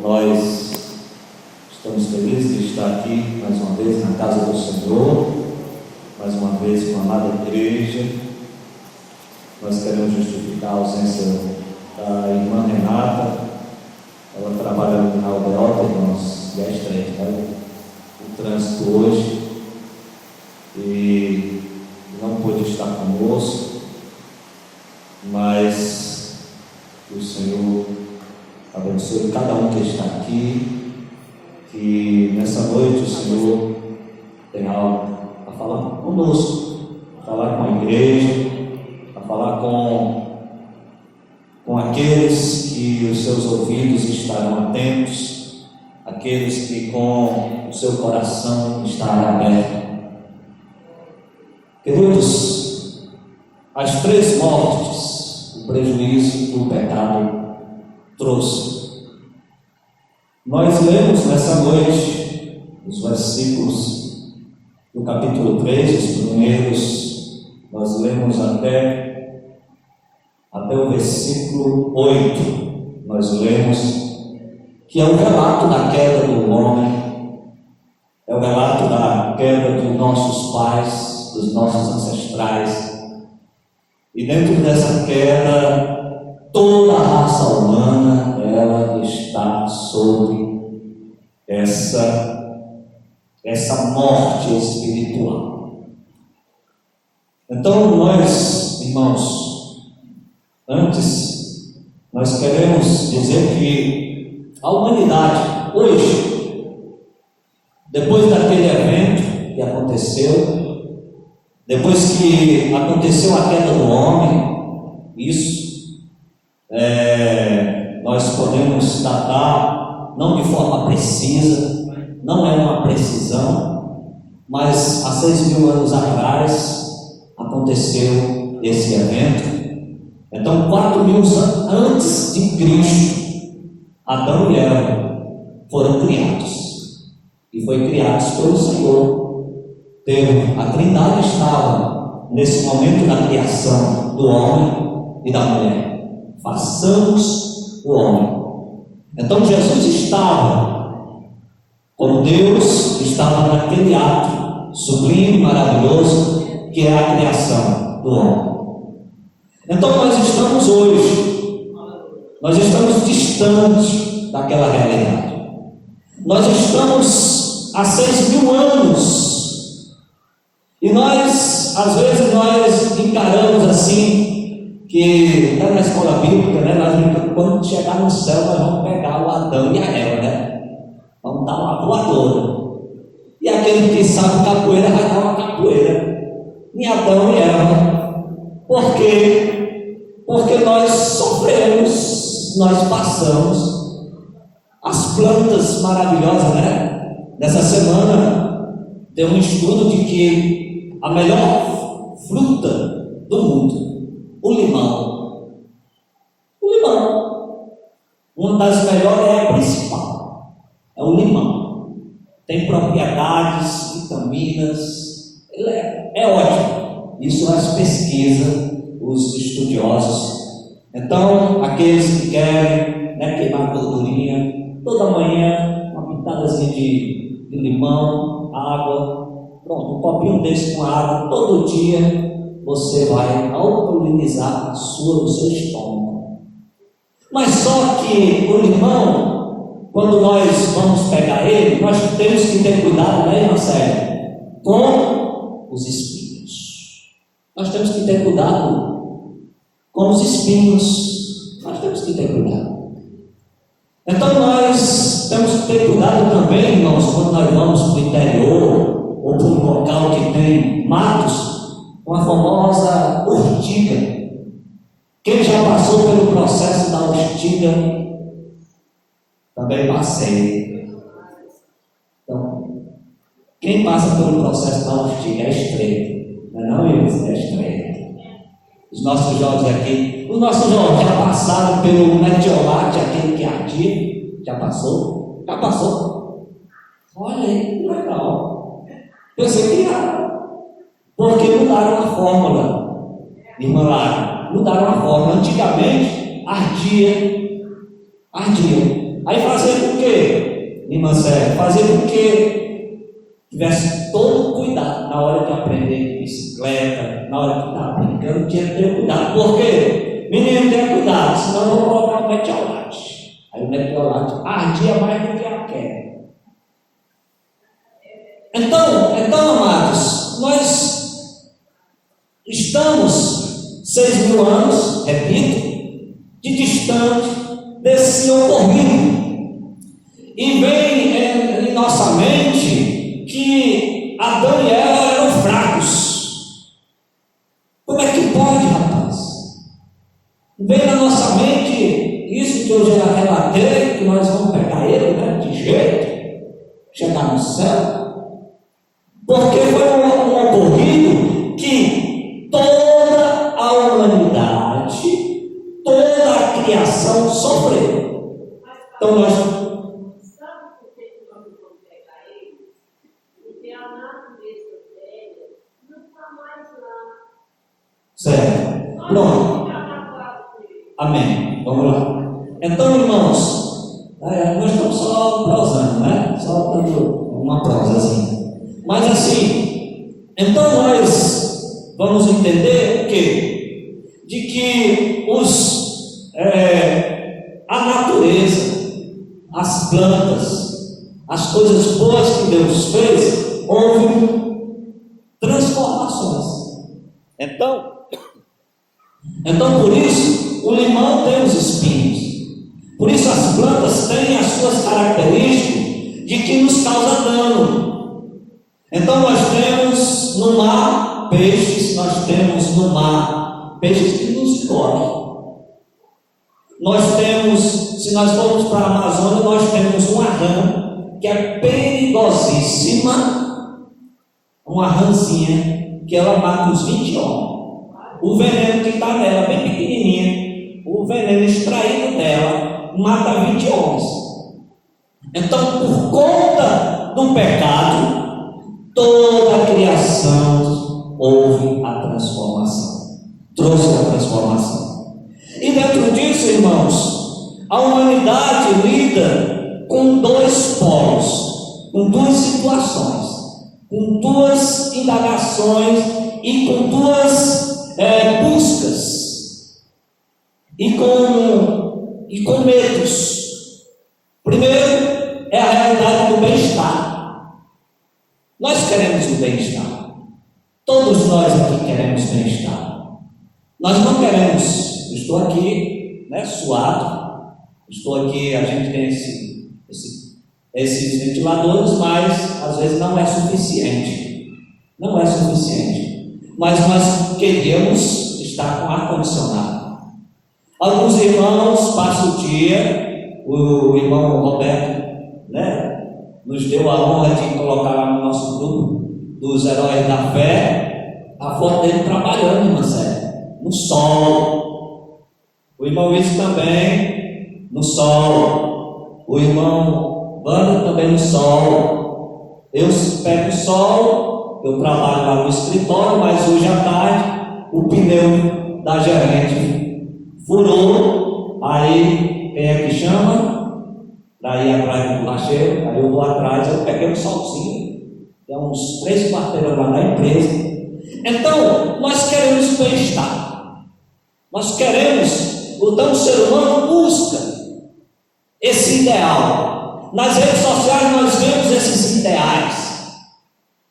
Nós estamos felizes de estar aqui mais uma vez na casa do Senhor, mais uma vez com a amada igreja. Nós queremos justificar a ausência da irmã Renata. Ela trabalha no canal Aldeota, irmãos, e é estreito, né? O trânsito hoje, e não pôde estar conosco, mas que o Senhor abençoe cada um que está aqui, que nessa noite o Senhor tem algo a falar conosco, a falar com a igreja, a falar com aqueles que os seus ouvidos estarão atentos, aqueles que com o seu coração estará aberto. Queridos, as 3 mortes, o prejuízo do pecado trouxe. Nós lemos nessa noite os versículos do capítulo 3, os primeiros, nós lemos até o versículo 8, nós lemos que é o relato da queda do homem, é o relato da queda dos nossos pais, dos nossos ancestrais, e dentro dessa queda, toda a raça humana, ela está sobre essa morte espiritual. Então nós, irmãos, antes, nós queremos dizer que a humanidade, hoje, depois daquele evento que aconteceu, depois que aconteceu a queda do homem, isso, nós podemos datar, não de forma precisa, não é uma precisão, mas há 6.000 anos atrás aconteceu esse evento. Então 4.000 anos antes de Cristo, Adão e Eva foram criados, e foi criados pelo Senhor. A Trindade estava nesse momento da criação do homem e da mulher. Façamos o homem. Então Jesus estava, como Deus estava naquele ato sublime, maravilhoso, que é a criação do homem. Então nós estamos hoje, nós estamos distantes daquela realidade. Nós estamos há 6.000 anos. E nós, às vezes, nós encaramos assim, que até na escola bíblica, né, nós brincamos, quando chegar no céu, nós vamos pegar o Adão e a Eva, né? Vamos dar uma voadora. E aquele que sabe capoeira vai dar uma capoeira em Adão e Eva. Por quê? Porque nós sofremos, nós passamos as plantas maravilhosas, né? Nessa semana, deu um estudo de que a melhor fruta do mundo, o limão. O limão. Uma das melhores é a principal. É o limão. Tem propriedades, vitaminas. Ele é ótimo. Isso as pesquisas, os estudiosos. Então, aqueles que querem, né, queimar gordurinha, toda manhã, uma pitadazinha de limão, água. Pronto, um copinho desse com água, todo dia você vai alcalinizar o seu estômago. Mas só que o limão, quando nós vamos pegar ele, nós temos que ter cuidado, né, Marcelo? Com os espinhos. Nós temos que ter cuidado com os espinhos. Nós temos que ter cuidado. Então nós temos que ter cuidado também, irmãos, quando nós vamos para o interior, ou para um local que tem matos, com a famosa urtiga. Quem já passou pelo processo da urtiga, também passei. Então, quem passa pelo processo da urtiga é estreito, não é não, Iris? É estreito. Os nossos jovens aqui, os nossos jovens já passaram pelo metiolate, aquele que ardia, já passou? Já passou? Olha aí, que legal. Pensei que era, porque mudaram a fórmula, irmã Lara, mudaram a fórmula. Antigamente ardia, Aí fazer com que, irmã Sérgio, fazer com que tivesse todo cuidado na hora de aprender bicicleta, na hora de estar brincando, tinha que ter cuidado. Por quê? Menino, tenha cuidado, senão eu vou colocar o metiolate. Aí o metiolate ardia mais do que a queda. Então, amados, nós estamos 6.000 anos, repito, de distante desse ocorrido. E vem em nossa mente que Adão e Eva eram fracos. Como é que pode, rapaz? Vem na nossa mente isso que eu já relatei, que nós vamos pegar ele, né, de jeito, chegar no céu. Porque foi um ocorrido que toda a humanidade, toda a criação sofreu. Então nós... Sabe por que nós não vamos pegar ele? Porque a natureza dele não está mais lá. Certo. Pronto. Amém. Vamos lá. Então, irmãos, nós estamos só prosando, né? Só dando uma prosazinha. Mas assim, então nós vamos entender de que a natureza, as plantas, as coisas boas que Deus fez, houve transformações. Então por isso, o limão tem os espinhos. Por isso as plantas têm as suas características de que nos causa dano. Então nós temos no mar peixes, que nos comem. Nós temos, se nós formos para a Amazônia, nós temos uma rã que é perigosíssima, uma rãzinha que ela mata os 20 homens. O veneno que está nela, bem pequenininha, o veneno extraído dela mata 20 homens. Então, por conta do pecado, toda a criação houve a transformação, trouxe a transformação. E dentro disso, irmãos, a humanidade lida com dois polos, com duas situações, com duas indagações e com duas buscas e com medos. Primeiro é a realidade do bem-estar. Nós queremos o bem-estar. Todos nós aqui queremos bem-estar. Nós não queremos, estou aqui, né, suado, estou aqui, a gente tem esses ventiladores, mas às vezes não é suficiente. Não é suficiente. Mas nós queremos estar com ar-condicionado. Alguns irmãos passam o dia, o irmão Roberto, né, nos deu a honra de colocar lá no nosso grupo dos heróis da fé a foto dele trabalhando, irmã Sérgio, no sol. O irmão Wilson também no sol. O irmão Banda também no sol. Eu pego o sol, eu trabalho lá no escritório, mas hoje à tarde o pneu da gerente furou. Aí quem é que chama? Daí atrás do borracheiro, aí eu vou atrás, eu peguei um solzinho, que é uns 3 quarteirões lá na empresa. Então, nós queremos bem-estar. Nós queremos, então o ser humano busca esse ideal. Nas redes sociais nós vemos esses ideais.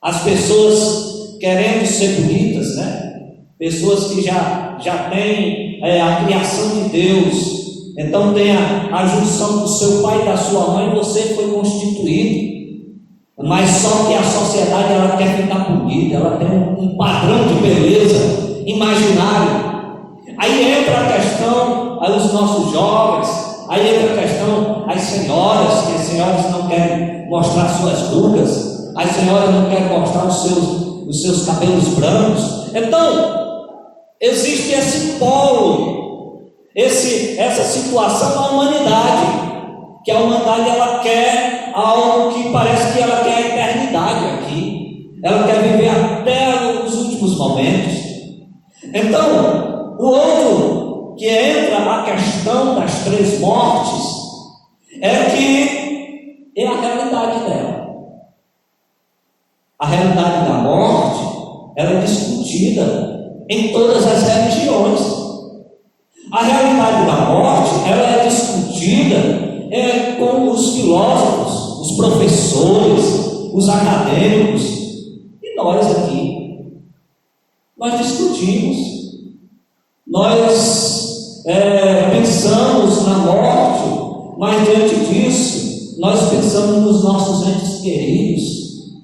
As pessoas querendo ser bonitas, né? Pessoas que já têm a criação de Deus. Então tem a junção do seu pai e da sua mãe, você foi constituído. Mas só que a sociedade ela quer ficar bonita, ela tem um padrão de beleza imaginário. Aí entra a questão, aí os nossos jovens, aí entra a questão, as senhoras, que as senhoras não querem mostrar suas rugas, as senhoras não querem mostrar os seus cabelos brancos. Então, existe esse polo, essa situação da humanidade, que a humanidade ela quer algo que parece que ela quer a eternidade aqui, ela quer viver até os últimos momentos. Então, o outro que entra a questão das 3 mortes é que é a realidade dela. A realidade da morte, ela é discutida em todas as religiões. A realidade da morte, ela é discutida com os filósofos, os professores, os acadêmicos, e nós aqui. Nós discutimos, nós pensamos na morte, mas diante disso, nós pensamos nos nossos entes queridos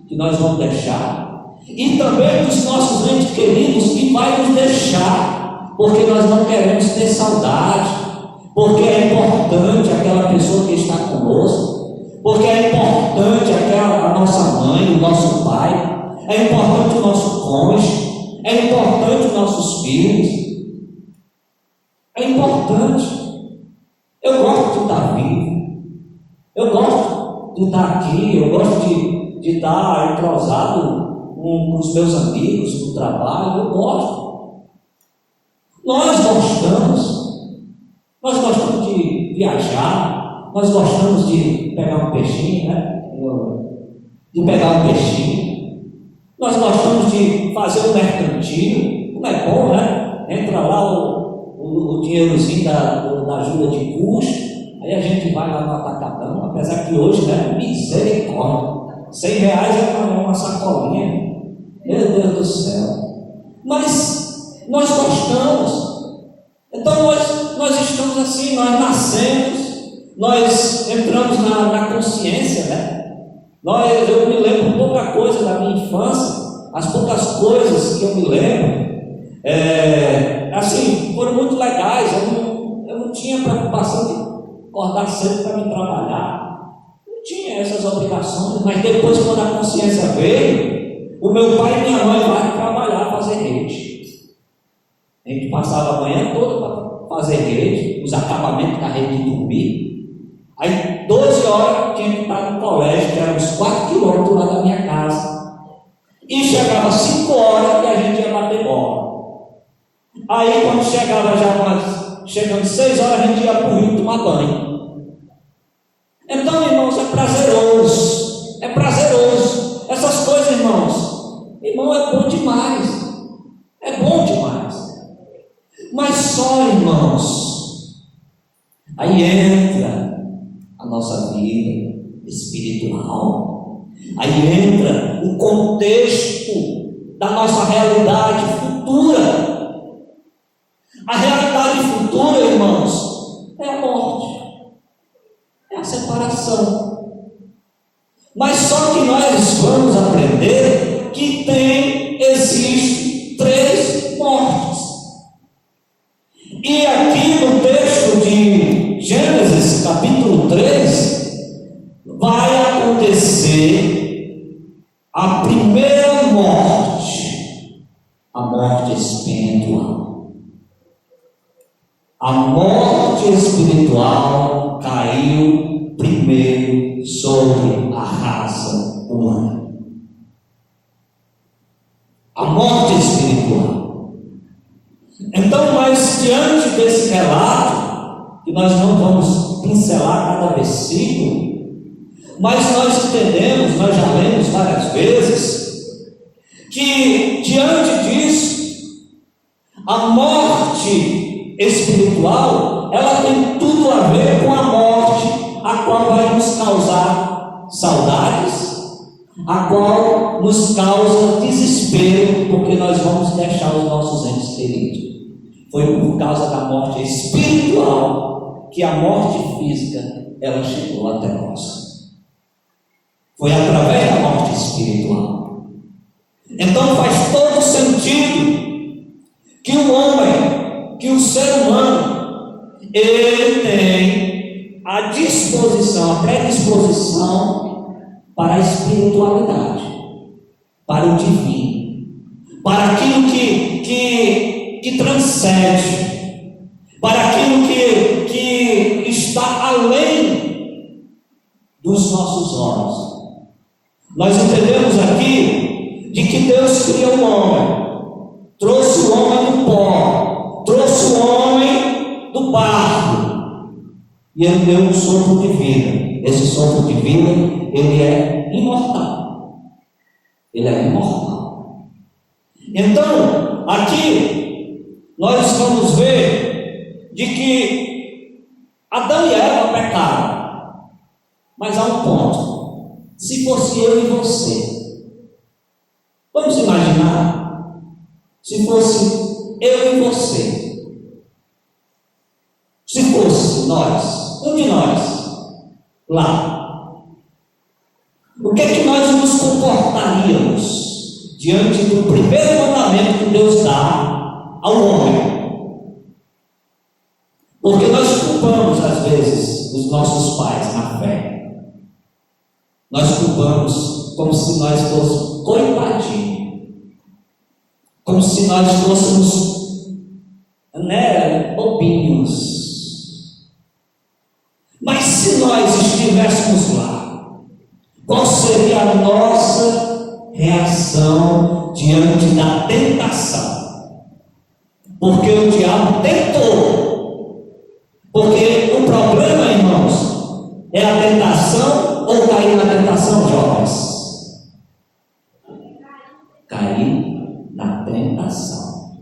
que nós vamos deixar, e também dos nossos entes queridos que vai nos deixar, porque nós não queremos ter saudade, porque é importante aquela pessoa que está conosco, porque é importante a nossa mãe, o nosso pai, é importante o nosso cônjuge, é importante os nossos filhos, é importante. Eu gosto de estar vivo, eu gosto de estar aqui, eu gosto de estar entrosado com os meus amigos do trabalho, eu gosto. Nós gostamos de viajar, nós gostamos de pegar um peixinho, né? Nós gostamos de fazer um mercantil, como é bom, né? Entra lá o dinheirozinho da ajuda de custo, aí a gente vai lá no atacadão, apesar que hoje, né? Misericórdia, R$100 é uma sacolinha, meu Deus do céu. Mas nós gostamos. Então nós estamos assim, nós nascemos, nós entramos na consciência, né? Eu me lembro pouca coisa da minha infância, as poucas coisas que eu me lembro, assim, foram muito legais. Eu não tinha preocupação de acordar cedo para me trabalhar, não tinha essas obrigações, mas depois, quando a consciência veio, o meu pai e minha mãe vai trabalhar, fazer rede. A gente passava a manhã toda para fazer rede, os acabamentos da rede de dormir. Aí 12 horas tinha que estar no colégio, que era uns 4 quilômetros lá da minha casa. E chegava 5 horas e a gente ia bater bola. Aí quando chegava chegando 6 horas, a gente ia para o rio tomar banho. Então, irmãos, é prazeroso. É prazeroso. Essas coisas, irmãos. Irmão, é bom demais. É bom demais. Mas só, irmãos, aí entra a nossa vida espiritual, aí entra o contexto da nossa realidade futura. A realidade futura, irmãos, é a morte, é a separação. Mas só que nós vamos aprender que existe 3 mortes. E aqui no texto de Gênesis, capítulo 3, vai acontecer a primeira morte, a morte espiritual. A morte espiritual caiu primeiro sobre a raça humana. A morte espiritual. Então, mas diante desse relato, que nós não vamos pincelar cada versículo, mas nós entendemos, nós já lemos várias vezes, que diante disso, a morte espiritual, ela tem tudo a ver com a morte, a qual vai nos causar saudades, a qual nos causa desespero, porque nós vamos deixar os nossos entes queridos. Foi por causa da morte espiritual que a morte física ela chegou até nós. Foi através da morte espiritual. Então faz todo sentido que o homem, que o ser humano, ele tem a disposição, a predisposição para a espiritualidade, para o divino, para aquilo que transcende, para aquilo que está além dos nossos olhos. Nós entendemos aqui de que Deus criou o homem, trouxe o homem do pó, trouxe o homem do barro, E ele deu um sopro de vida. Esse sopro de vida, ele é imortal. Ele é imortal. Então, aqui, nós vamos ver de que Adão e Eva pecaram. Mas há um ponto. Se fosse eu e você, vamos imaginar, se fosse eu e você, se fosse nós, um de nós, lá, o que é que nós nos comportaríamos diante do primeiro mandamento que Deus dá ao homem? Porque nós culpamos às vezes os nossos pais na fé. Nós culpamos como se nós fôssemos coitadinhos, como se nós fôssemos, bobinhos. Mas se nós estivéssemos lá, qual seria a nossa reação diante da tentação? Porque o diabo tentou. Porque o problema, irmãos, é a tentação ou cair na tentação, jovens? Cair na tentação.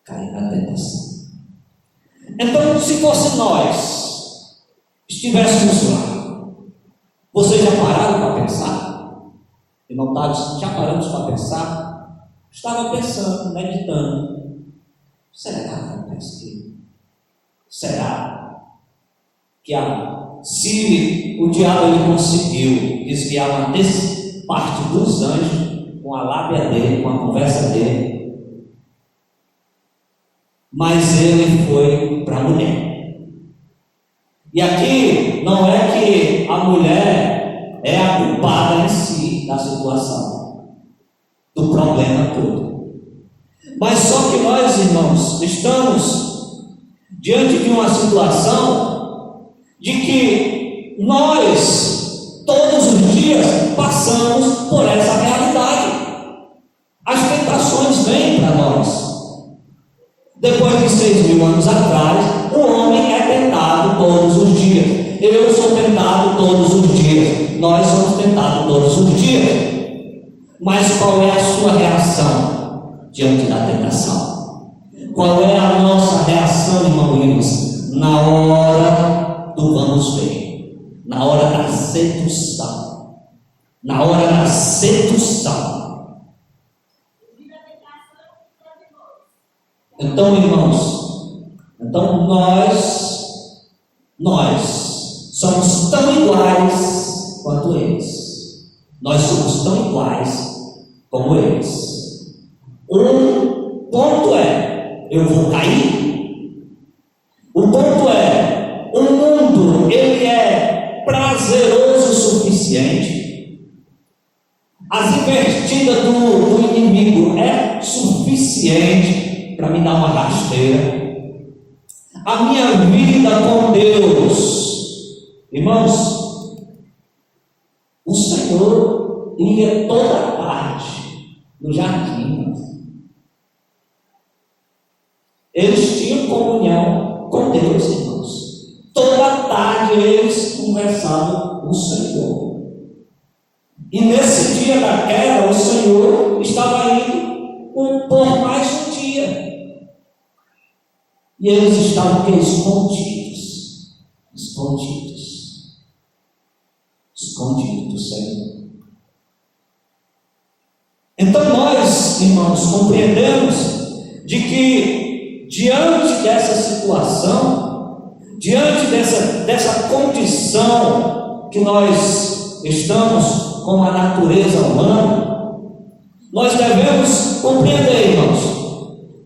Cair na tentação. Então, se fosse nós, estivéssemos lá, vocês já pararam para pensar? Irmão Tades, já paramos para pensar? Estava pensando, meditando. Será que acontece? Será que se o diabo ele conseguiu desviar uma parte dos anjos com a lábia dele, com a conversa dele, mas ele foi para a mulher. E aqui não é que a mulher é a culpada em si da situação, do problema todo. Mas só que nós, irmãos, estamos diante de uma situação de que nós, todos os dias, passamos por essa realidade. As tentações vêm para nós. Depois de 6.000 anos atrás, o homem é tentado todos os dias. Eu sou tentado todos os dias. Nós somos tentados todos os dias. Mas qual é a sua reação diante da tentação? Qual é a nossa reação, irmão Williams, na hora do vamos ver? Na hora da sedução. Na hora da sedução. Então, irmãos, nós somos tão iguais quanto eles. Nós somos tão iguais como eles. Um ponto é, eu vou cair. O ponto é, o mundo, ele é prazeroso o suficiente. As investidas do inimigo é suficiente para me dar uma rasteira. A minha vida com Deus, irmãos, o Senhor ia toda tarde no jardim. Eles tinham comunhão com Deus, irmãos. Toda tarde eles conversavam com o Senhor. E nesse dia da queda, o Senhor estava indo por mais um dia. E eles estavam escondidos do Senhor. Então nós, irmãos, compreendemos de que diante dessa situação, diante dessa condição que nós estamos com a natureza humana, nós devemos compreender, irmãos,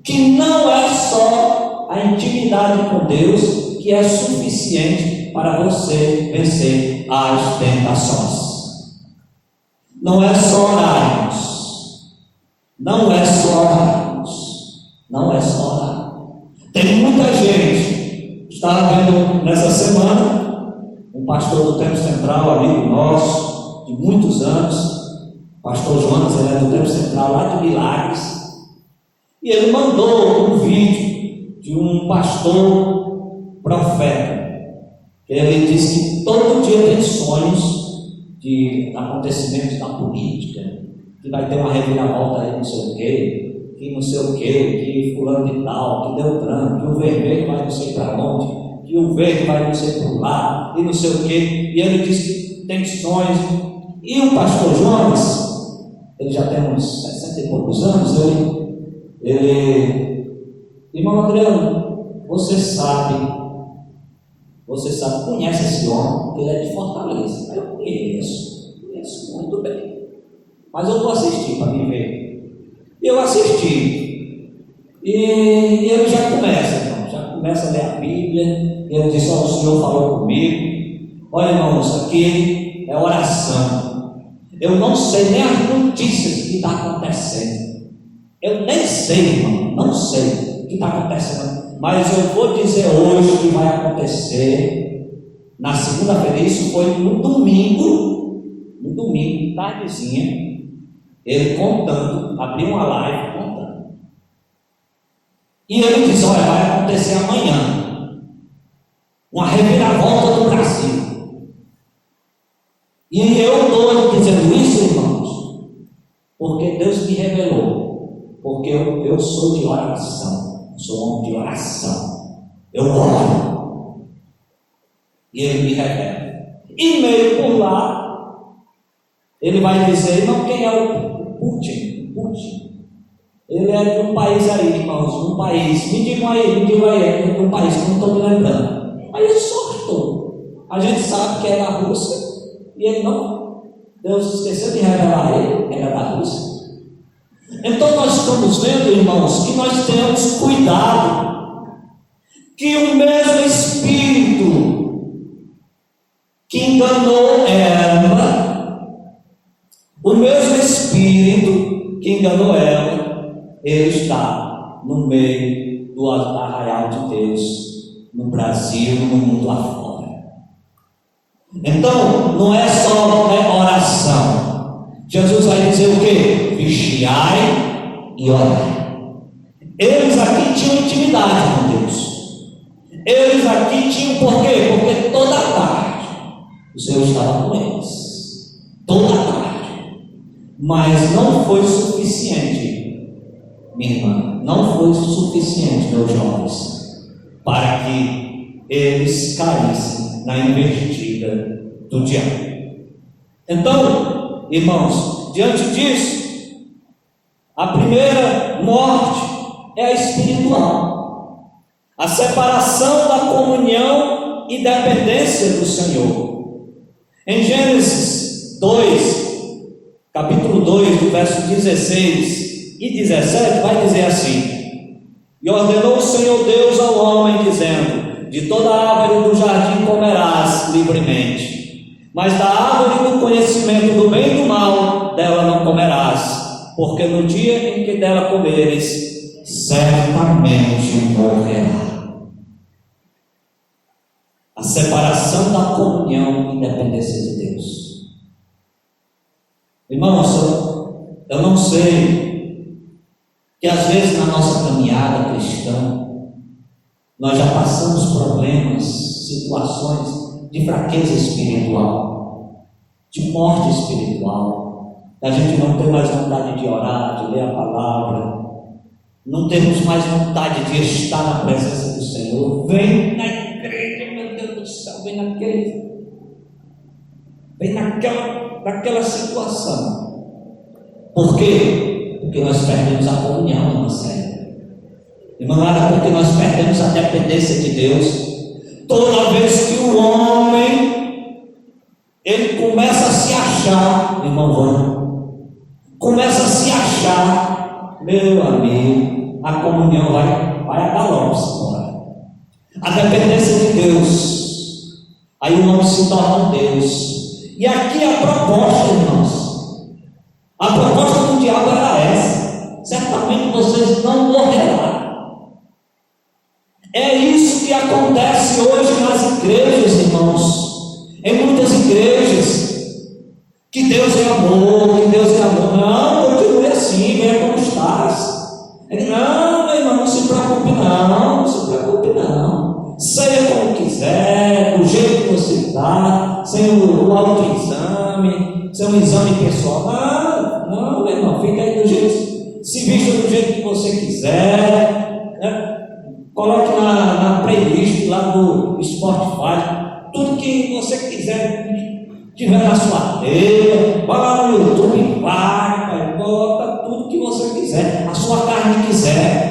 que não é só a intimidade com Deus que é suficiente para você vencer as tentações. Não é só orarmos. Não é só orarmos. Não é só orar. Tem muita gente. Estava vendo nessa semana um pastor do Tempo Central, amigo nosso, de muitos anos. Pastor Jonas, ele é do Tempo Central, lá de Milagres. E ele mandou um vídeo de um pastor profeta. Ele diz que todo dia tem sonhos de acontecimentos da política, que vai ter uma reviravolta aí, não sei o quê, que não sei o quê, que fulano de tal, que deu branco, que o vermelho vai não sei para onde, que o verde vai não sei para lá, e não sei o quê. E ele diz que tem sonhos. E o pastor Jones, ele já tem uns 60 e poucos anos, irmão Adriano, você sabe, conhece esse homem, ele é de Fortaleza. Eu conheço muito bem. Mas eu vou assistir para me ver. E eu assisti. E ele já começa a ler a Bíblia. E ele disse: ó, o Senhor falou comigo. Olha, irmãos, aqui é oração. Eu não sei nem as notícias que está acontecendo. Eu nem sei, irmão, não sei o que está acontecendo. Mas eu vou dizer hoje o que vai acontecer. Na segunda-feira, isso foi no domingo, tardezinha, ele contando, abriu uma live contando. E ele disse: olha, vai acontecer amanhã uma reviravolta do Brasil. E eu estou dizendo isso, irmãos, porque Deus me revelou, porque eu sou de oração, sou homem de oração, eu oro, e ele me revela. E meio por lá, ele vai dizer: não, quem é o Putin? Ele é de um país aí, irmãos, me digam aí, é de um país que não estou me lembrando. Aí ele soltou. A gente sabe que é da Rússia, e ele não, Deus esqueceu de revelar ele, era da Rússia. Então nós estamos vendo, irmãos, que nós temos cuidado, que o mesmo Espírito que enganou ela, ele está no meio do arraial de Deus, no Brasil e no mundo afora. Então, não é só oração. Jesus vai dizer o quê? Vigiai e orai. Eles aqui tinham intimidade com Deus. Eles aqui tinham por quê? Porque toda tarde o Senhor estava com eles. Toda tarde. Mas não foi suficiente, minha irmã, não foi suficiente, meus jovens, para que eles caíssem na investida do diabo. Então, irmãos, diante disso, a primeira morte é a espiritual, a separação da comunhão e dependência do Senhor. Em Gênesis 2, capítulo 2, do verso 16 e 17, vai dizer assim: e ordenou o Senhor Deus ao homem, dizendo: de toda árvore do jardim comerás livremente, mas da árvore do conhecimento do bem e do mal, dela não comerás, porque no dia em que dela comeres, certamente morrerá. A separação da comunhão e dependência de Deus. Irmãos, eu não sei que às vezes na nossa caminhada cristã nós já passamos problemas, situações de fraqueza espiritual, de morte espiritual, da gente não ter mais vontade de orar, de ler a palavra, não temos mais vontade de estar na presença do Senhor. Vem na igreja, meu Deus do céu, vem naquela situação. Por quê? Porque nós perdemos a comunhão, irmã Célia. Irmã Lara, porque nós perdemos a dependência de Deus. Toda vez que o homem ele começa a se achar, irmão Vânia, começa a se achar, meu amigo, a comunhão vai a galope embora. A dependência de Deus, aí o homem se torna Deus. E aqui a proposta, irmãos, a proposta do diabo era essa: certamente vocês não morrerão. É isso que acontece hoje nas igrejas, irmãos. Em muitas igrejas, que Deus é amor, que Deus é amor. Não, continue assim, venha como estás. Não, meu irmão, não se preocupe não, ceia com necessitar, sem o autoexame, sem um exame pessoal. Não, meu irmão, fica aí do jeito, se vista do jeito que você quiser, né? Coloque na playlist lá do Spotify, tudo que você quiser, tiver na sua telha, vai lá no YouTube, vai, coloca tudo que você quiser, a sua carne quiser.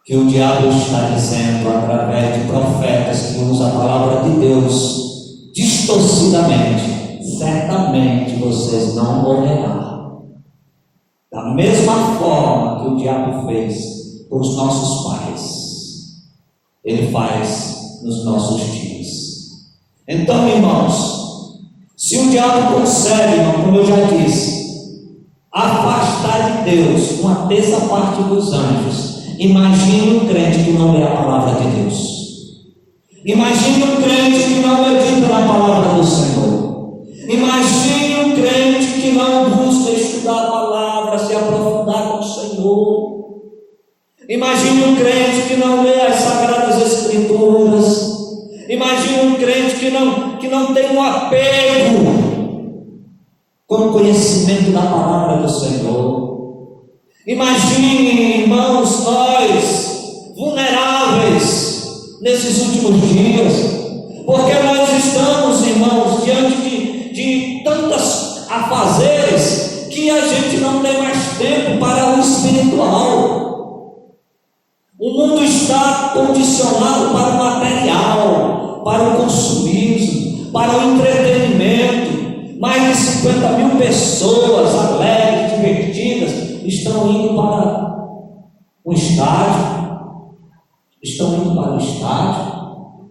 Que o diabo está dizendo através de profetas que usam a palavra de Deus distorcidamente: certamente vocês não morrerão. Da mesma forma que o diabo fez para os nossos pais, ele faz nos nossos dias. Então, irmãos, se o diabo consegue, irmão, como eu já disse, afastar de Deus uma terça parte dos anjos, imagine um crente que não lê a palavra de Deus. Imagine um crente que não medita na palavra do Senhor. Imagine um crente que não busca estudar a palavra, se aprofundar com o Senhor. Imagine um crente que não lê as Sagradas Escrituras. Imagine um crente que não tem um apego com o conhecimento da palavra do Senhor. Imagine, irmãos, nós vulneráveis nesses últimos dias, porque nós estamos, irmãos, diante de tantas afazeres que a gente não tem mais tempo para o espiritual. O mundo está condicionado para o material, para o consumismo, para o entretenimento. Mais de 50 mil pessoas alegres, divertidas, estão indo para o estádio,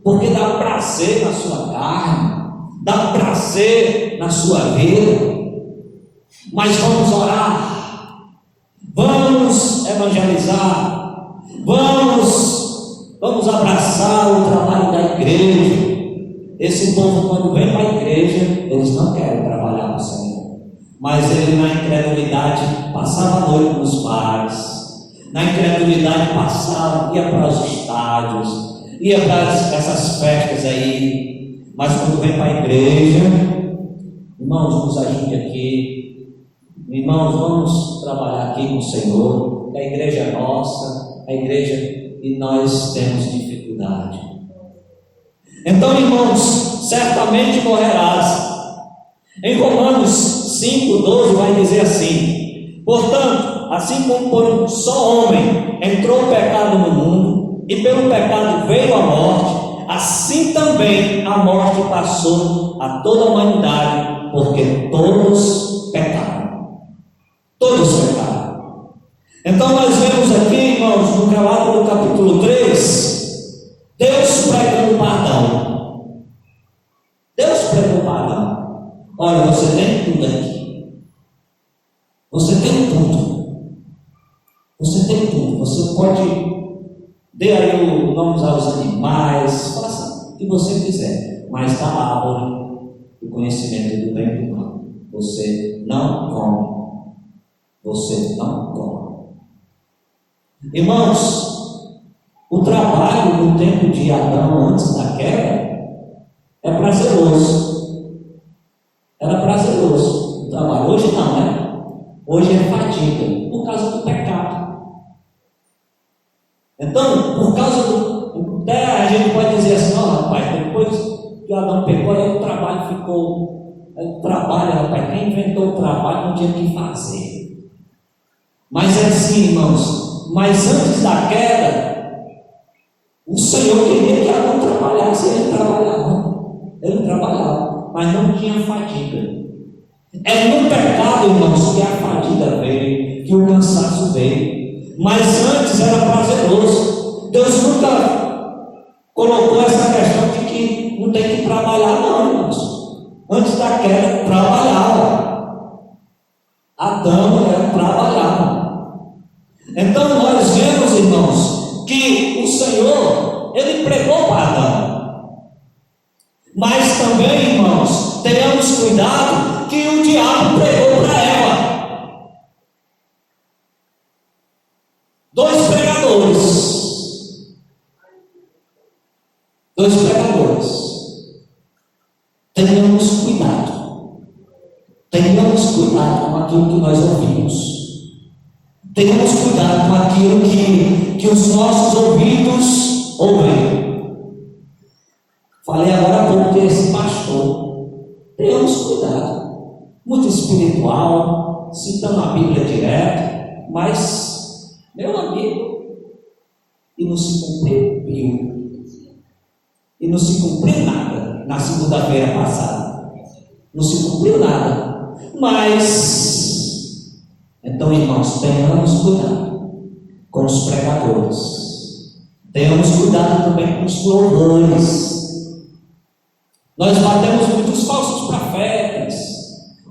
porque dá prazer na sua carne, dá prazer na sua vida. Mas vamos orar, vamos evangelizar, vamos abraçar o trabalho da igreja. Esse povo, quando vem para a igreja, eles não querem trabalhar para o Senhor, mas ele, na incredulidade, passava a noite nos bares, na incredulidade passava, ia para os estádios, ia para essas festas aí. Mas quando vem para a igreja, irmãos, nos ajude aqui, irmãos, vamos trabalhar aqui com o Senhor. A igreja é nossa, a igreja, e nós temos dificuldade. Então, irmãos, certamente morrerás. Em Romanos 5,12 vai dizer assim: portanto, assim como por um só homem entrou o pecado no mundo, e pelo pecado veio a morte, assim também a morte passou a toda a humanidade, porque todos pecaram. Todos pecaram. Então nós vemos aqui, irmãos, no relato do capítulo 3, Deus pregando perdão. Deus pregou perdão. Olha, você tem tudo aqui. Você tem tudo. Você tem tudo. Você pode dar aí o nome aos animais, faça o que você quiser, mas da árvore do conhecimento do bem e do mal você não come. Você não come. Irmãos, o trabalho no tempo de Adão antes da queda é prazeroso. Era prazeroso o trabalho. Hoje não, né? Hoje é fadiga, por causa do pecado. Então, por causa do... Até a gente pode dizer assim: ó, rapaz, depois que Adão pecou, aí o trabalho ficou... O trabalho, rapaz, quem inventou o trabalho não tinha o que fazer. Mas é assim, irmãos, mas antes da queda, o Senhor queria que Adão trabalhasse, ele trabalhava. Ele trabalhava, mas não tinha fadiga. É no pecado, irmãos, que a fadiga veio, que o cansaço veio. Mas antes era prazeroso. Deus nunca colocou essa questão de que não tem que trabalhar, não, irmãos. Antes da queda, trabalhava. Adão era trabalhava. Então nós vemos, irmãos, que o Senhor, ele pregou para Adão. Mas também, irmãos, tenhamos cuidado que o diabo pregou para Eva. dois pregadores. Tenhamos cuidado. Tenhamos cuidado com aquilo que nós ouvimos. Tenhamos cuidado com aquilo que os nossos ouvidos ouvem. Falei agora há pouco desse pastor. Tenhamos cuidado. Muito espiritual, citando a Bíblia direto, mas, meu amigo, e não se cumpriu. E não se cumpriu nada na segunda-feira passada. Não se cumpriu nada. Mas, então, irmãos, tenhamos cuidado com os pregadores. Tenhamos cuidado também com os louvores. Nós batemos muitos falsos profetas.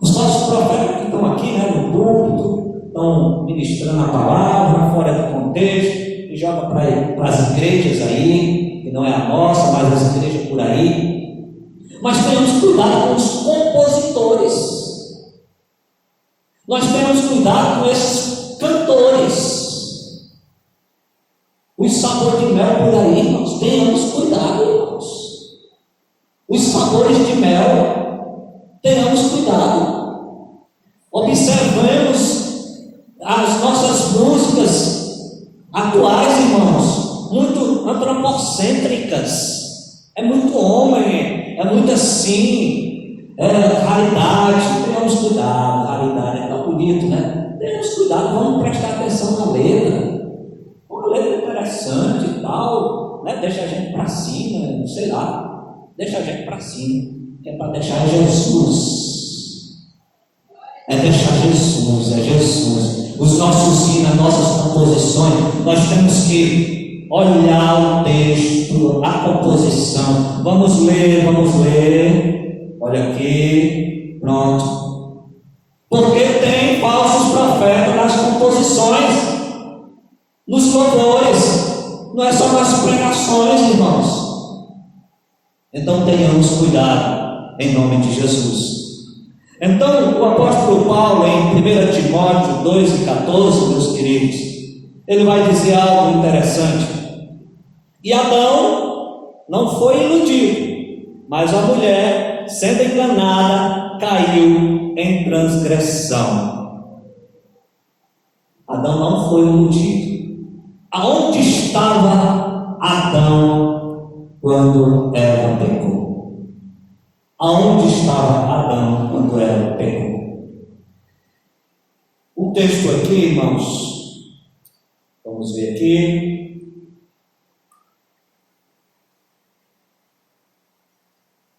Os falsos profetas que estão aqui, né, no púlpito, estão ministrando a palavra fora do contexto, e joga para as igrejas aí, que não é a nossa, mas as igrejas por aí. Mas tenhamos cuidado com os compositores. Nós temos cuidado com esses cantores. Os sabores de mel por aí, irmãos, tenhamos cuidado, irmãos. Os sabores de mel, tenhamos cuidado. Observemos as nossas músicas atuais, irmãos, muito antropocêntricas. É muito homem, é muito assim, raridade. Tenhamos cuidado, raridade é tão bonito, né? Tenhamos cuidado, vamos prestar atenção na letra. Uma letra interessante e tal, né? Deixa a gente para cima, não sei lá. Deixa a gente para cima, que é para deixar Jesus. É deixar Jesus, é Jesus. Os nossos hinos, as nossas composições, nós temos que olhar o texto, a composição. Vamos ler. Olha aqui, pronto. Porque tem falsos profetas nas composições, nos louvores, não é só nas pregações, irmãos. Então tenhamos cuidado, em nome de Jesus. Então o apóstolo Paulo, em 1 Timóteo 2,14, meus queridos, ele vai dizer algo interessante. E Adão não foi iludido, mas a mulher, sendo enganada, caiu em transgressão. Adão não foi iludido. Aonde estava Adão quando Eva pecou? Aonde estava Adão quando Eva pecou? O texto aqui, irmãos, vamos ver aqui.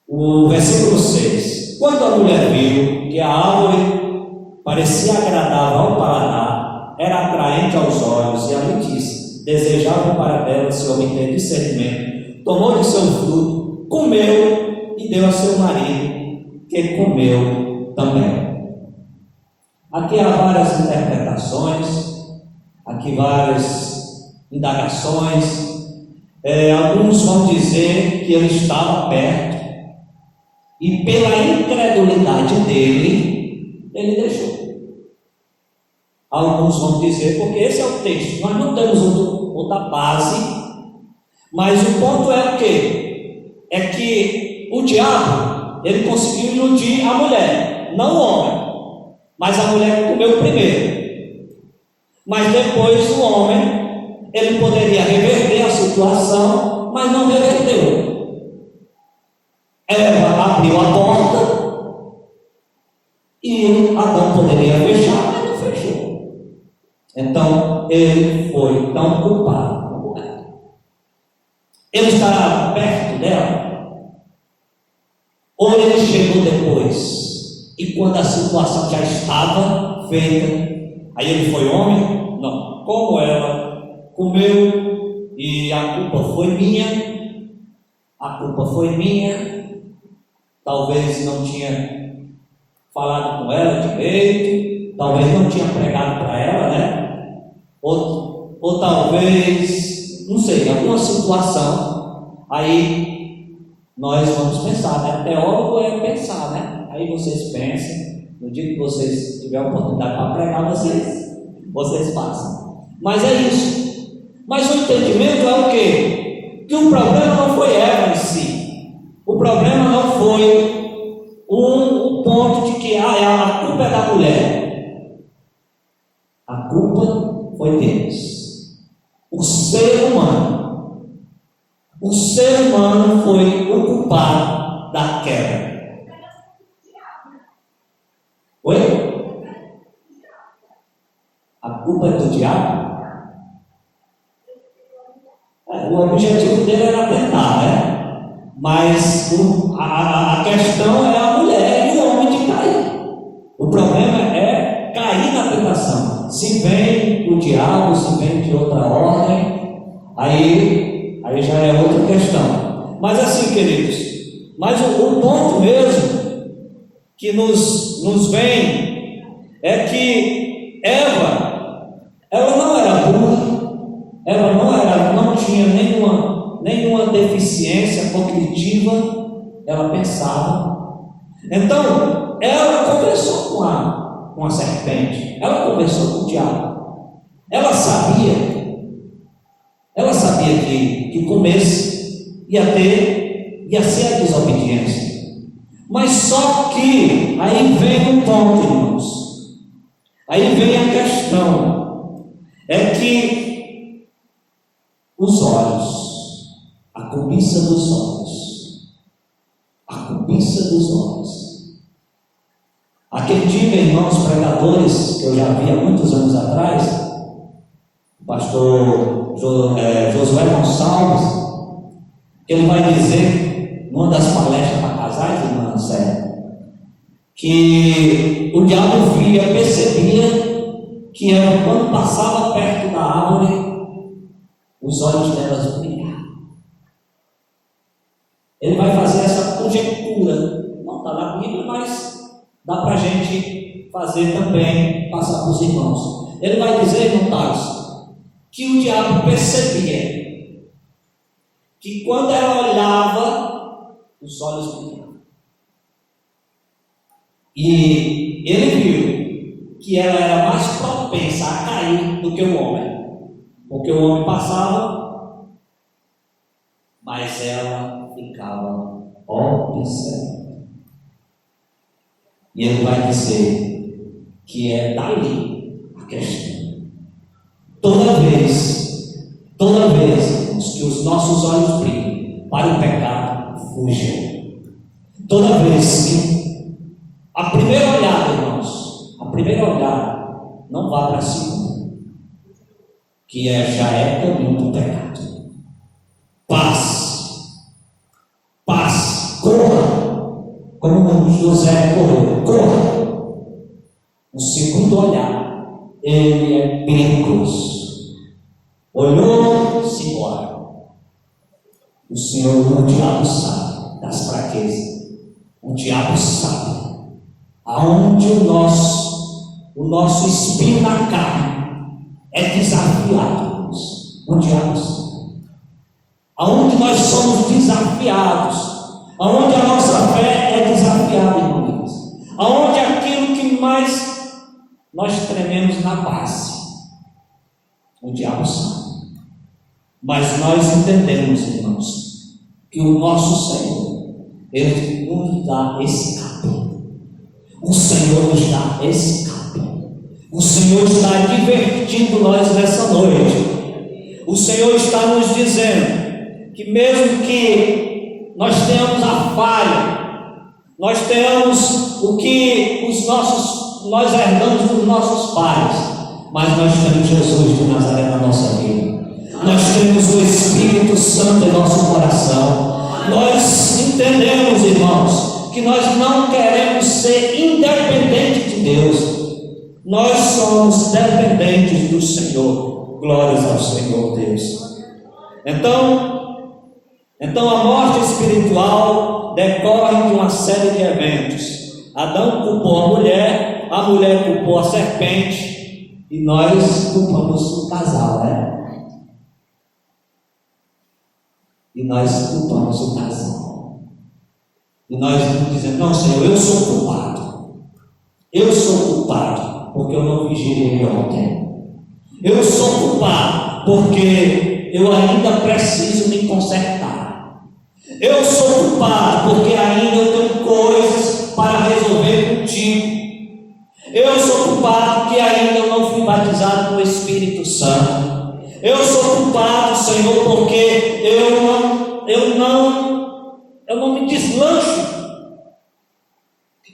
O versículo 6. Quando a mulher viu que a árvore parecia agradável ao paladar, era atraente aos olhos e apetite, desejável para dela se obter discernimento, tomou de seu fruto, comeu e deu a seu marido, que comeu também. Aqui há várias interpretações, aqui várias indagações. Alguns vão dizer que ele estava perto e pela incredulidade dele, ele deixou. Alguns vão dizer, porque esse é o texto, nós não temos outra base. Mas o ponto é o quê? É que o diabo, ele conseguiu iludir a mulher, não o homem. Mas a mulher comeu primeiro. Mas depois o homem, ele poderia reverter a situação, mas não reverteu. Eva abriu a porta e Adão poderia fechar, mas não fechou. Então ele foi tão culpado. Ele está perto dela? Ou ele chegou depois? E quando a situação já estava feita, aí ele foi homem? Não. Como ela comeu e a culpa foi minha, talvez não tinha falado com ela direito, talvez não tinha pregado para ela, né? Ou talvez, não sei, alguma situação, aí nós vamos pensar, né? Teólogo é pensar, né? Aí vocês pensam, no dia que vocês tiverem a oportunidade para pregar, vocês façam. Mas é isso. Mas o entendimento é o quê? Que o problema não foi Eva em si. o ser humano foi o culpado da queda. Oi? A culpa é do diabo? O objetivo dele era tentar, né? Mas a questão é a mulher e o homem de cair. O problema é cair na tentação. Se vem o diabo, se vem de outra ordem, aí já é outra questão. Mas assim, queridos, mas o ponto mesmo que nos vem é que Eva, ela não era burra, ela não tinha nenhuma deficiência cognitiva, ela pensava. Então, ela conversou com a serpente, ela conversou com o diabo. Ela sabia que comesse ia ser a desobediência. Mas só que aí vem um ponto, irmãos. Aí vem a questão. É que os olhos, a cobiça dos olhos. Aquele dia, irmãos pregadores, que eu já vi há muitos anos atrás, o pastor Josué Gonçalves, ele vai dizer, numa das palestras para casais, irmã Célia, que o diabo percebia que ela, quando passava perto da árvore, os olhos delas brilhavam. Ele vai fazer essa conjectura, não está na Bíblia, mas dá para a gente fazer também, passar para os irmãos. Ele vai dizer, irmão Thales, que o diabo percebia que quando ela olhava, os olhos brilhavam. E ele viu que ela era mais propensa a cair do que o homem, porque o homem passava, mas ela ficava observando. E ele vai dizer que é dali a questão. Toda vez que os nossos olhos brilham para o pecado, fujam. Toda vez que a primeira olhada, irmãos, não vá para a segunda, que já é caminho do pecado. Paz, corra, como José corra. O segundo olhar, ele é perigoso. Olhou-se embora. O diabo sabe das fraquezas. O diabo sabe aonde o nosso espinho na carne é desafiado. O diabo sabe. Aonde nós somos desafiados, aonde a nossa fé é desafiada, irmãos. Aonde aquilo que mais nós trememos na base. O diabo sabe. Mas nós entendemos, irmãos, que o nosso Senhor, Ele nos dá escape. O Senhor nos dá escape. O Senhor está divertindo nós nessa noite. O Senhor está nos dizendo que mesmo que nós tenhamos a falha, nós tenhamos o que nós herdamos dos nossos pais, mas nós temos Jesus de Nazaré na nossa vida. Nós temos o Espírito Santo em nosso coração. Nós entendemos, irmãos, que nós não queremos ser independentes de Deus. Nós somos dependentes do Senhor. Glórias ao Senhor Deus. Então a morte espiritual decorre de uma série de eventos. Adão culpou a mulher culpou a serpente, e nós culpamos o casal, né? E nós culpamos o casal. E nós dizemos, não, Senhor, eu sou culpado. Eu sou culpado porque eu não vigilei ontem. Eu sou culpado porque eu ainda preciso me consertar. Eu sou culpado porque ainda eu tenho coisas para resolver contigo. Eu sou culpado porque ainda eu não fui batizado com o Espírito Santo. Eu sou culpado, Senhor, porque eu não me deslancho.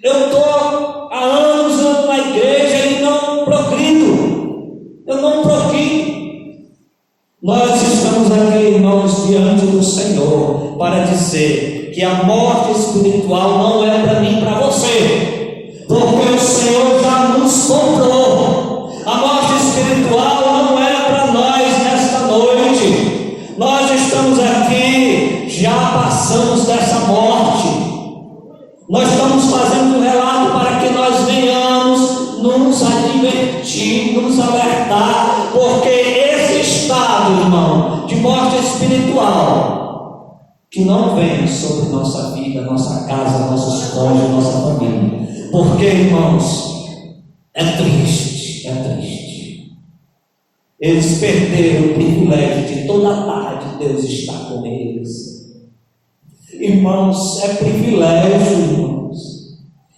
Eu estou há anos na igreja e não progrido. Eu não progrido. Nós estamos aqui, irmãos, diante do Senhor para dizer que a morte espiritual não é para mim, para você, porque o Senhor já nos comprou. A morte espiritual não é para nós nesta noite. Nós estamos aqui, já passamos dessa morte. Nós estamos fazendo um relato para que nós venhamos nos advertir, nos alertar, porque esse estado, irmão, de morte espiritual, que não vem sobre nossa vida, nossa casa, nossos cônjuges, nossa família. Porque, irmãos, é triste, é triste. Eles perderam o privilégio de toda a tarde Deus estar com eles. Irmãos, é privilégio, irmãos.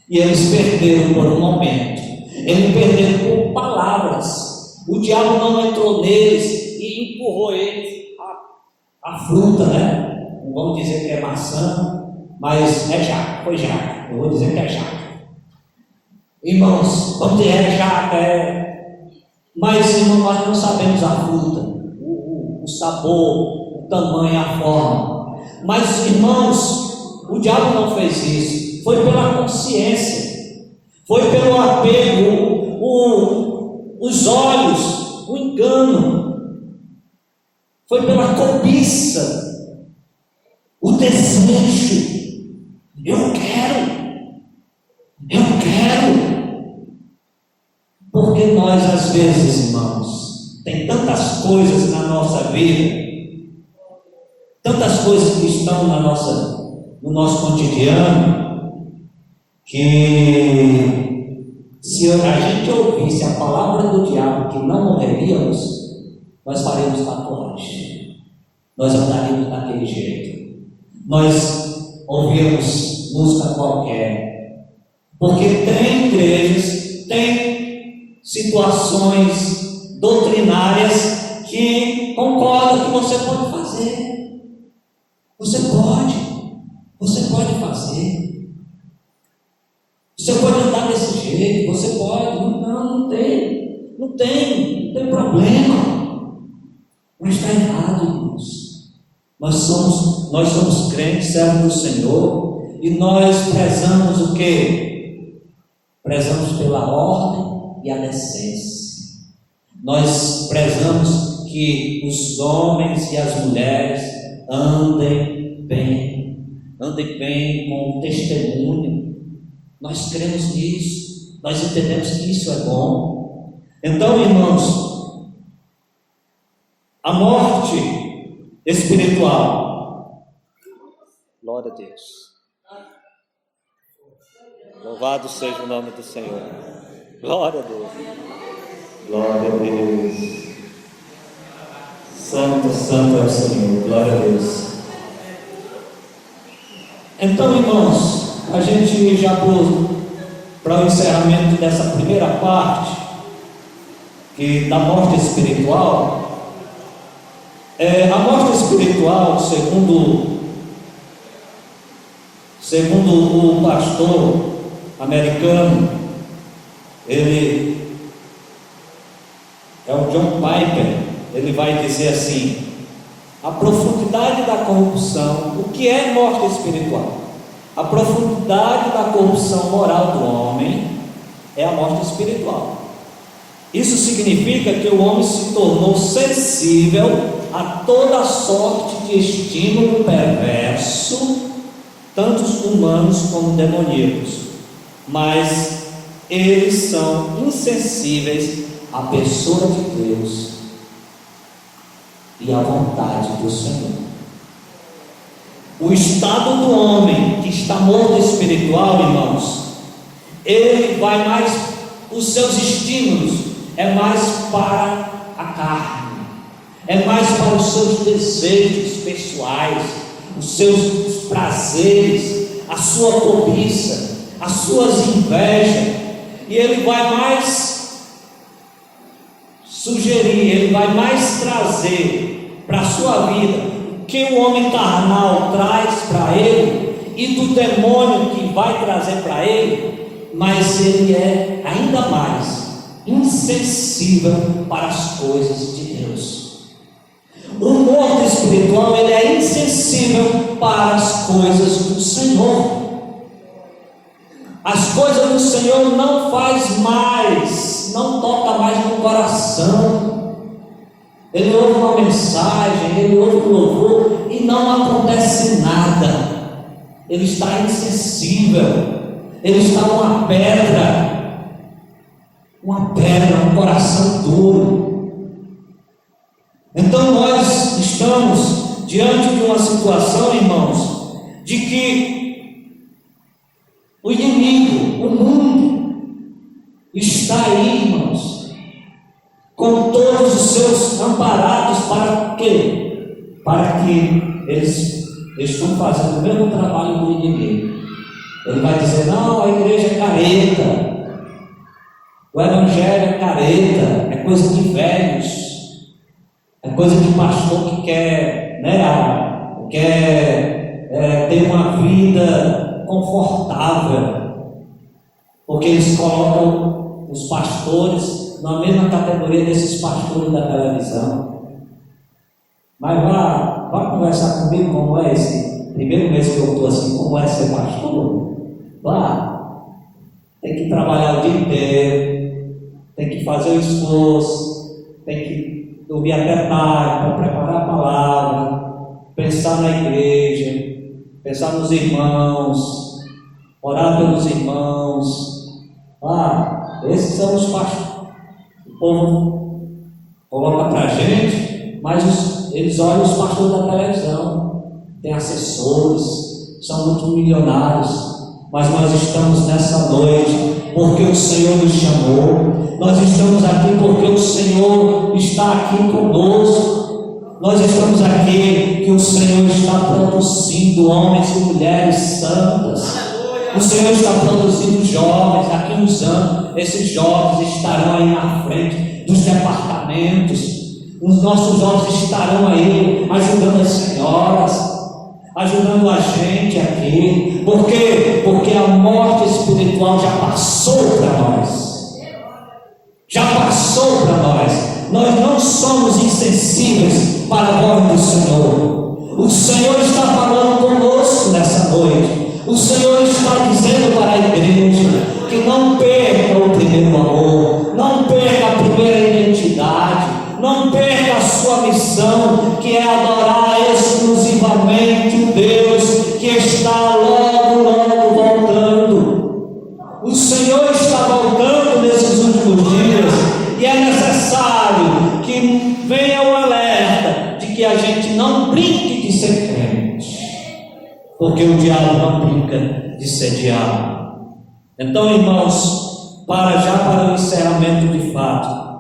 E eles perderam por um momento. Eles perderam por palavras. O diabo não entrou neles e empurrou eles a fruta, né? Não vamos dizer que é maçã, mas é jaca, foi jaca. Eu vou dizer que é jaca. Irmãos, vamos dizer é jaca, mas, irmão, nós não sabemos a fruta, o sabor, o tamanho, a forma. Mas, irmãos, o diabo não fez isso. Foi pela consciência, foi pelo apego, os olhos, o engano, foi pela cobiça, o desejo. Eu quero. Porque nós, às vezes, irmãos, tem tantas coisas na nossa vida, tantas coisas que estão no nosso cotidiano, que se a gente ouvisse a palavra do diabo que não morreríamos, nós faríamos tatuagem, nós andaríamos daquele jeito, nós ouvíamos música qualquer, porque tem igrejas, tem situações doutrinárias que concordam que você pode fazer. Você pode fazer. Você pode andar desse jeito, você pode. Não tem problema. Mas está errado, irmãos. Nós somos crentes, servos do Senhor, e nós prezamos o quê? Prezamos pela ordem e a decência. Nós prezamos que os homens e as mulheres andem bem com o testemunho. Nós cremos nisso, nós entendemos que isso é bom. Então, irmãos, a morte espiritual, glória a Deus, louvado seja o nome do Senhor. Glória a Deus. Glória a Deus. Santo, santo é o Senhor. Glória a Deus. Então, irmãos, a gente já para o encerramento dessa primeira parte, que da morte espiritual, a morte espiritual, segundo o pastor americano, ele é o John Piper, ele vai dizer assim: a profundidade da corrupção. O que é morte espiritual? A profundidade da corrupção moral do homem é a morte espiritual. Isso significa que o homem se tornou sensível a toda sorte de estímulo perverso, tanto humanos como demoníacos, mas eles são insensíveis à pessoa de Deus e à vontade do Senhor. O estado do homem que está morto espiritual, irmãos, ele vai mais, os seus estímulos é mais para a carne, é mais para os seus desejos pessoais, os seus prazeres, a sua cobiça, as suas invejas, e ele vai mais sugerir, ele vai mais trazer para a sua vida que o homem carnal traz para ele e do demônio que vai trazer para ele, mas ele é ainda mais insensível para as coisas de Deus. O morto espiritual, ele é insensível para as coisas do Senhor. As coisas do Senhor não faz mais, não toca mais no coração. Ele ouve uma mensagem, ele ouve um louvor e não acontece nada. Ele está insensível, ele está uma pedra, um coração duro. Então nós estamos diante de uma situação, irmãos, de que o inimigo, o mundo, está aí, irmãos, com todos os seus amparados para quê? Para que eles estão fazendo o mesmo trabalho do inimigo. Ele vai dizer: não, a igreja é careta, o evangelho é careta, é coisa de velhos, é coisa de pastor que quer, ter uma vida confortável, porque eles colocam os pastores na mesma categoria desses pastores da televisão. Mas vá conversar comigo como é esse primeiro mês que eu estou assim, como é ser pastor. Vá, tem que trabalhar o dia inteiro, tem que fazer o esforço, tem que dormir até tarde para preparar a palavra, pensar na igreja, pensar nos irmãos, orar pelos irmãos. Esses são os pastores. O povo coloca para a gente, mas eles olham os pastores da televisão, tem assessores, são multimilionários. Mas nós estamos nessa noite porque o Senhor nos chamou. Nós estamos aqui porque o Senhor está aqui conosco. Nós estamos aqui porque o Senhor está produzindo homens e mulheres santas. O Senhor está produzindo jovens. Daqui a uns anos, esses jovens estarão aí na frente dos departamentos. Os nossos jovens estarão aí ajudando as senhoras, ajudando a gente aqui. Por quê? Porque a morte espiritual já passou para nós. Já passou para nós. Nós não somos insensíveis para a voz do Senhor. O Senhor está falando conosco nessa noite. O Senhor está dizendo para a igreja que não perca o primeiro amor, não perca a primeira identidade, não perca a sua missão, que é adorar exclusivamente o Deus que está logo voltando. O Senhor está voltando nesses últimos dias e é necessário que venha o alerta de que a gente não brinque de ser crente, porque o diabo não brinca de ser diabo. Então, irmãos, para o encerramento de fato,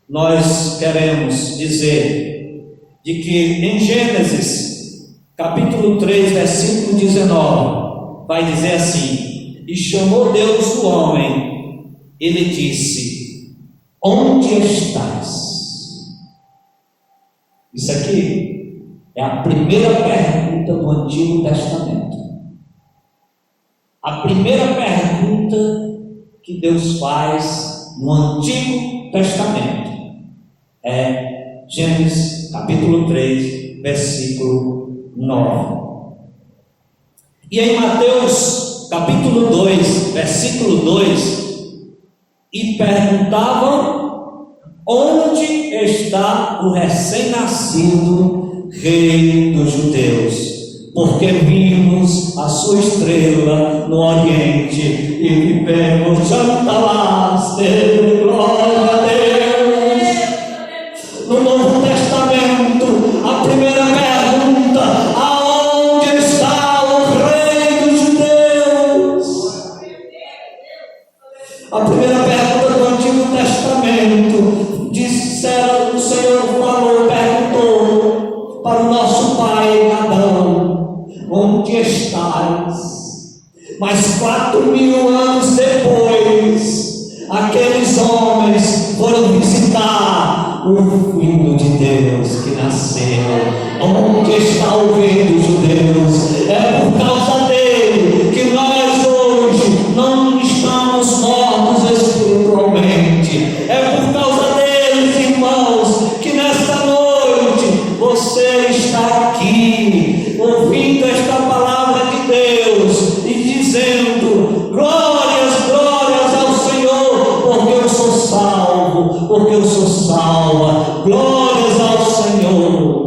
nós queremos dizer de que em Gênesis, capítulo 3, versículo 19, vai dizer assim: e chamou Deus o homem, ele disse: onde estás? Isso aqui é a primeira pergunta do Antigo Testamento. A primeira pergunta que Deus faz no Antigo Testamento é Gênesis capítulo 3, versículo 9. E em Mateus capítulo 2, versículo 2, e perguntavam: onde está o recém-nascido rei dos judeus? Porque vimos a sua estrela no Oriente e vivemos jantaste, glória a Deus. No Novo Testamento, a primeira pergunta: aonde está o rei dos judeus? A primeira pergunta do Antigo Testamento, disseram, o Senhor falou, perguntou para o nosso pai Adão: onde estás? Mas 4.000 anos depois, aqueles homens foram visitar o Filho de Deus que nasceu. Onde está o Rei dos Judeus? É por causa dele que nós hoje não estamos mortos espiritualmente. É por causa deles, irmãos, que nesta noite você está aqui, ouvindo esta palavra de Deus e dizendo: glórias, glórias ao Senhor, porque eu sou salvo, porque eu sou salva. Glórias ao Senhor.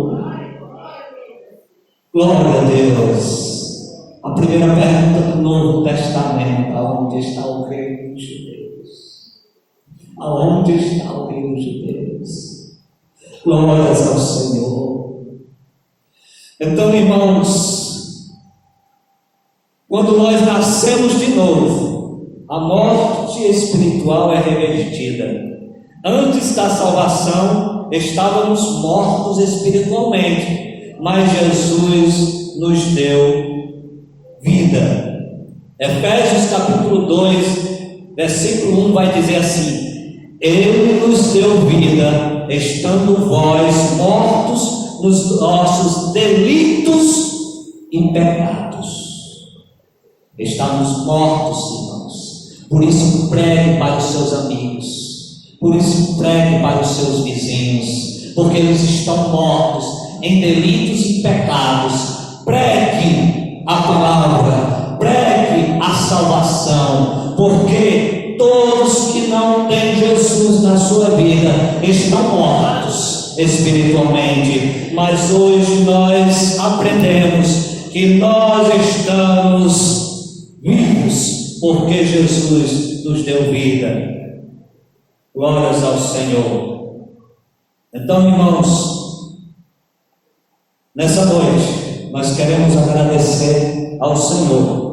Glória a Deus. A primeira pergunta do Novo Testamento: aonde está o Rei dos Judeus? Aonde está o Rei dos Judeus? Glórias ao Senhor. Então, irmãos, quando nós nascemos de novo, a morte espiritual é revertida. Antes da salvação, estávamos mortos espiritualmente, mas Jesus nos deu vida. Efésios capítulo 2, versículo 1 vai dizer assim: Ele nos deu vida, estando vós mortos nos nossos delitos e pecados. Estamos mortos, irmãos. Por isso pregue para os seus amigos, por isso pregue para os seus vizinhos, porque eles estão mortos em delitos e pecados. Pregue a palavra, pregue a salvação, porque todos que não têm Jesus na sua vida estão mortos espiritualmente. Mas hoje nós aprendemos que nós estamos vivos porque Jesus nos deu vida. Glórias ao Senhor. Então, irmãos, nessa noite, nós queremos agradecer ao Senhor